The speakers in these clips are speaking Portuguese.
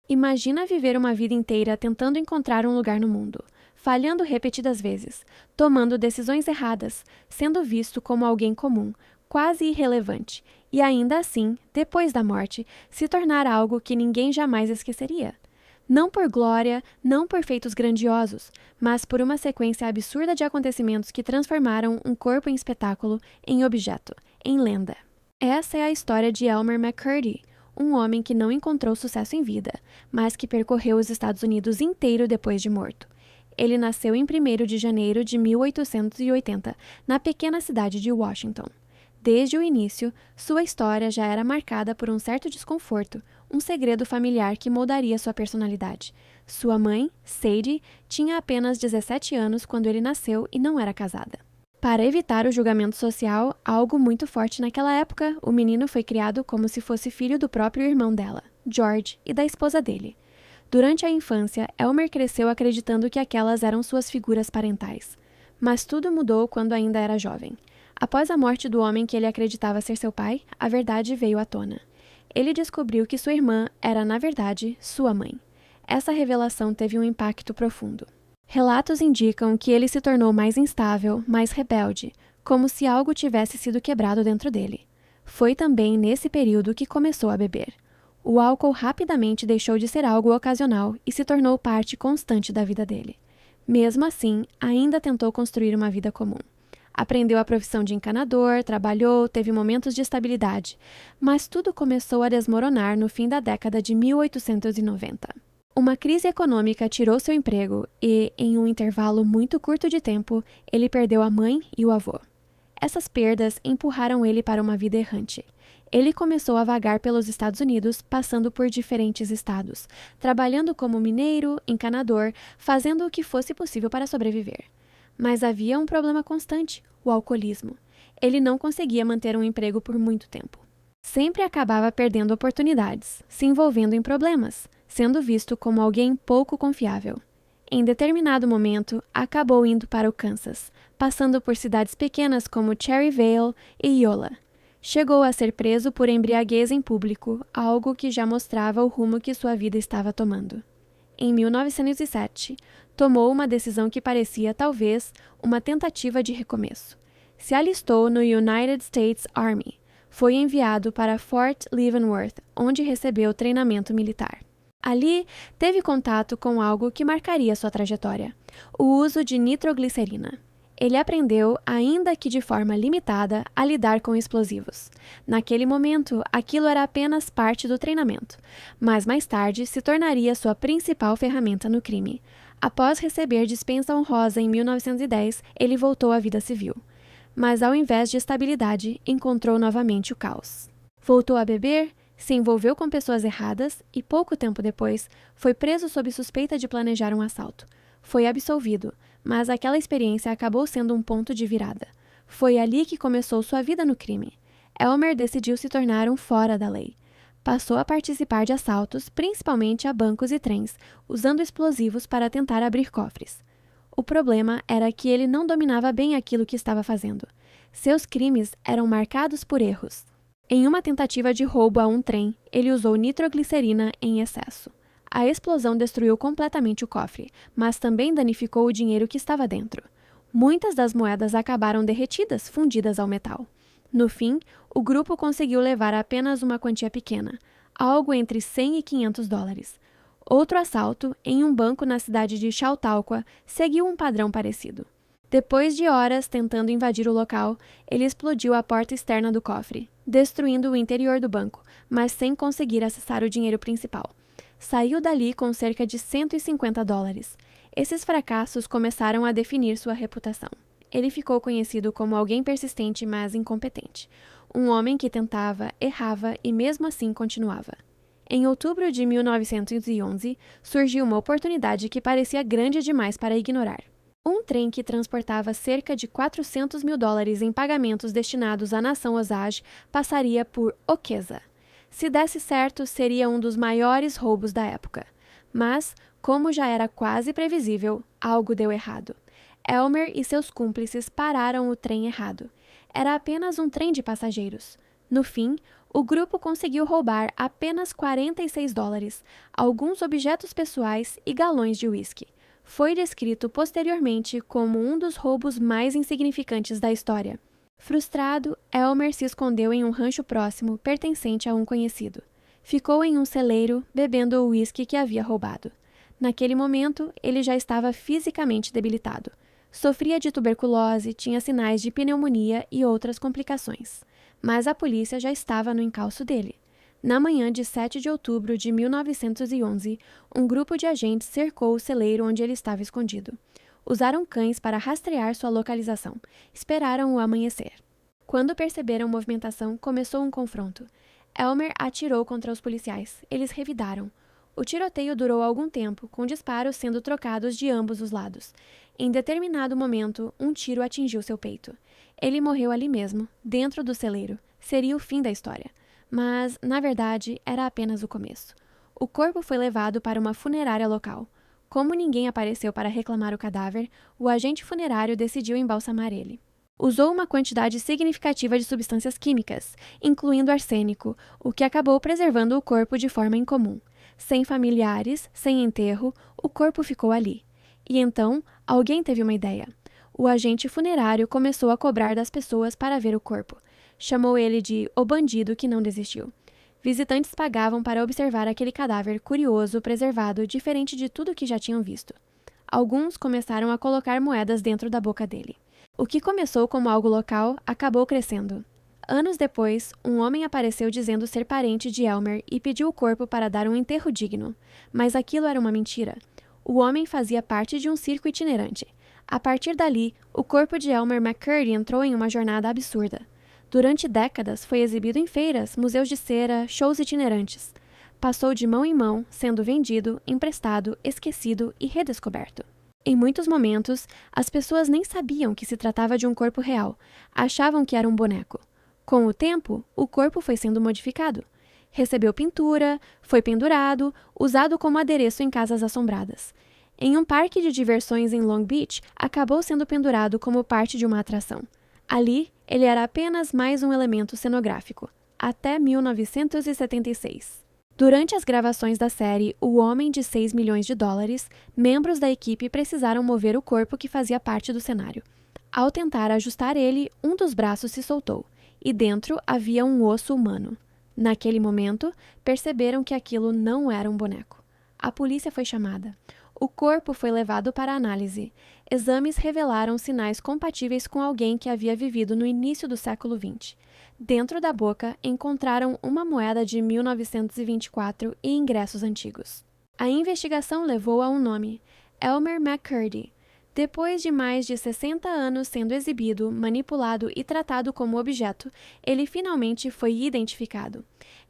Imagina viver uma vida inteira tentando encontrar um lugar no mundo, falhando repetidas vezes, tomando decisões erradas, sendo visto como alguém comum, quase irrelevante, e ainda assim, depois da morte, se tornar algo que ninguém jamais esqueceria. Não por glória, não por feitos grandiosos, mas por uma sequência absurda de acontecimentos que transformaram um corpo em espetáculo, em objeto, em lenda. Essa é a história de Elmer McCurdy, um homem que não encontrou sucesso em vida, mas que percorreu os Estados Unidos inteiro depois de morto. Ele nasceu em 1º de janeiro de 1880, na pequena cidade de Washington. Desde o início, sua história já era marcada por um certo desconforto, um segredo familiar que moldaria sua personalidade. Sua mãe, Sadie, tinha apenas 17 anos quando ele nasceu e não era casada. Para evitar o julgamento social, algo muito forte naquela época, o menino foi criado como se fosse filho do próprio irmão dela, George, e da esposa dele. Durante a infância, Elmer cresceu acreditando que aquelas eram suas figuras parentais. Mas tudo mudou quando ainda era jovem. Após a morte do homem que ele acreditava ser seu pai, a verdade veio à tona. Ele descobriu que sua irmã era, na verdade, sua mãe. Essa revelação teve um impacto profundo. Relatos indicam que ele se tornou mais instável, mais rebelde, como se algo tivesse sido quebrado dentro dele. Foi também nesse período que começou a beber. O álcool rapidamente deixou de ser algo ocasional e se tornou parte constante da vida dele. Mesmo assim, ainda tentou construir uma vida comum. Aprendeu a profissão de encanador, trabalhou, teve momentos de estabilidade, mas tudo começou a desmoronar no fim da década de 1890. Uma crise econômica tirou seu emprego e, em um intervalo muito curto de tempo, ele perdeu a mãe e o avô. Essas perdas empurraram ele para uma vida errante. Ele começou a vagar pelos Estados Unidos, passando por diferentes estados, trabalhando como mineiro, encanador, fazendo o que fosse possível para sobreviver. Mas havia um problema constante, o alcoolismo. Ele não conseguia manter um emprego por muito tempo. Sempre acabava perdendo oportunidades, se envolvendo em problemas, sendo visto como alguém pouco confiável. Em determinado momento, acabou indo para o Kansas, passando por cidades pequenas como Cherryvale e Iola. Chegou a ser preso por embriaguez em público, algo que já mostrava o rumo que sua vida estava tomando. Em 1907, tomou uma decisão que parecia, talvez, uma tentativa de recomeço. Se alistou no United States Army. Foi enviado para Fort Leavenworth, onde recebeu treinamento militar. Ali, teve contato com algo que marcaria sua trajetória: o uso de nitroglicerina. Ele aprendeu, ainda que de forma limitada, a lidar com explosivos. Naquele momento, aquilo era apenas parte do treinamento, mas mais tarde se tornaria sua principal ferramenta no crime. Após receber dispensa honrosa em 1910, ele voltou à vida civil. Mas ao invés de estabilidade, encontrou novamente o caos. Voltou a beber, se envolveu com pessoas erradas e, pouco tempo depois, foi preso sob suspeita de planejar um assalto. Foi absolvido, mas aquela experiência acabou sendo um ponto de virada. Foi ali que começou sua vida no crime. Elmer decidiu se tornar um fora da lei. Passou a participar de assaltos, principalmente a bancos e trens, usando explosivos para tentar abrir cofres. O problema era que ele não dominava bem aquilo que estava fazendo. Seus crimes eram marcados por erros. Em uma tentativa de roubo a um trem, ele usou nitroglicerina em excesso. A explosão destruiu completamente o cofre, mas também danificou o dinheiro que estava dentro. Muitas das moedas acabaram derretidas, fundidas ao metal. No fim, o grupo conseguiu levar apenas uma quantia pequena, algo entre 100 e 500 dólares. Outro assalto, em um banco na cidade de Chautauqua, seguiu um padrão parecido. Depois de horas tentando invadir o local, ele explodiu a porta externa do cofre, destruindo o interior do banco, mas sem conseguir acessar o dinheiro principal. Saiu dali com cerca de 150 dólares. Esses fracassos começaram a definir sua reputação. Ele ficou conhecido como alguém persistente, mas incompetente. Um homem que tentava, errava e mesmo assim continuava. Em outubro de 1911, surgiu uma oportunidade que parecia grande demais para ignorar. Um trem que transportava cerca de 400 mil dólares em pagamentos destinados à nação Osage passaria por Okeza. Se desse certo, seria um dos maiores roubos da época. Mas, como já era quase previsível, algo deu errado. Elmer e seus cúmplices pararam o trem errado. Era apenas um trem de passageiros. No fim, O grupo conseguiu roubar apenas $46, alguns objetos pessoais e galões de uísque. Foi descrito posteriormente como um dos roubos mais insignificantes da história. Frustrado, Elmer se escondeu em um rancho próximo pertencente a um conhecido. Ficou em um celeiro, bebendo o uísque que havia roubado. Naquele momento, ele já estava fisicamente debilitado. Sofria de tuberculose, tinha sinais de pneumonia e outras complicações. Mas a polícia já estava no encalço dele. Na manhã de 7 de outubro de 1911, um grupo de agentes cercou o celeiro onde ele estava escondido. Usaram cães para rastrear sua localização. Esperaram o amanhecer. Quando perceberam movimentação, começou um confronto. Elmer atirou contra os policiais. Eles revidaram. O tiroteio durou algum tempo, com disparos sendo trocados de ambos os lados. Em determinado momento, um tiro atingiu seu peito. Ele morreu ali mesmo, dentro do celeiro. Seria o fim da história. Mas, na verdade, era apenas o começo. O corpo foi levado para uma funerária local. Como ninguém apareceu para reclamar o cadáver, o agente funerário decidiu embalsamar ele. Usou uma quantidade significativa de substâncias químicas, incluindo arsênico, o que acabou preservando o corpo de forma incomum. Sem familiares, sem enterro, o corpo ficou ali. E então, alguém teve uma ideia. O agente funerário começou a cobrar das pessoas para ver o corpo. Chamou ele de "o bandido que não desistiu". Visitantes pagavam para observar aquele cadáver curioso, preservado, diferente de tudo que já tinham visto. Alguns começaram a colocar moedas dentro da boca dele. O que começou como algo local acabou crescendo. Anos depois, um homem apareceu dizendo ser parente de Elmer e pediu o corpo para dar um enterro digno. Mas aquilo era uma mentira. O homem fazia parte de um circo itinerante. A partir dali, o corpo de Elmer McCurdy entrou em uma jornada absurda. Durante décadas, foi exibido em feiras, museus de cera, shows itinerantes. Passou de mão em mão, sendo vendido, emprestado, esquecido e redescoberto. Em muitos momentos, as pessoas nem sabiam que se tratava de um corpo real, achavam que era um boneco. Com o tempo, o corpo foi sendo modificado. Recebeu pintura, foi pendurado, usado como adereço em casas assombradas. Em um parque de diversões em Long Beach, acabou sendo pendurado como parte de uma atração. Ali, ele era apenas mais um elemento cenográfico, até 1976. Durante as gravações da série O Homem de $6 milhões, membros da equipe precisaram mover o corpo que fazia parte do cenário. Ao tentar ajustar ele, um dos braços se soltou, e dentro havia um osso humano. Naquele momento, perceberam que aquilo não era um boneco. A polícia foi chamada. O corpo foi levado para análise. Exames revelaram sinais compatíveis com alguém que havia vivido no início do século XX. Dentro da boca, encontraram uma moeda de 1924 e ingressos antigos. A investigação levou a um nome: Elmer McCurdy. Depois de mais de 60 anos sendo exibido, manipulado e tratado como objeto, ele finalmente foi identificado.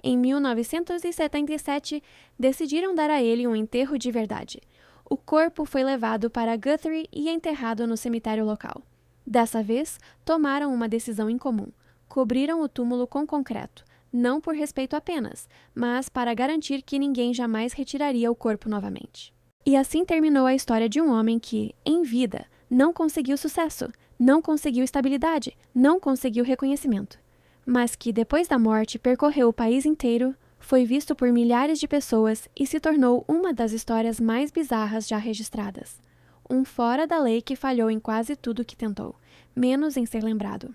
Em 1977, decidiram dar a ele um enterro de verdade. O corpo foi levado para Guthrie e enterrado no cemitério local. Dessa vez, tomaram uma decisão incomum. Cobriram o túmulo com concreto, não por respeito apenas, mas para garantir que ninguém jamais retiraria o corpo novamente. E assim terminou a história de um homem que, em vida, não conseguiu sucesso, não conseguiu estabilidade, não conseguiu reconhecimento, mas que, depois da morte, percorreu o país inteiro, foi visto por milhares de pessoas e se tornou uma das histórias mais bizarras já registradas. Um fora da lei que falhou em quase tudo que tentou, menos em ser lembrado.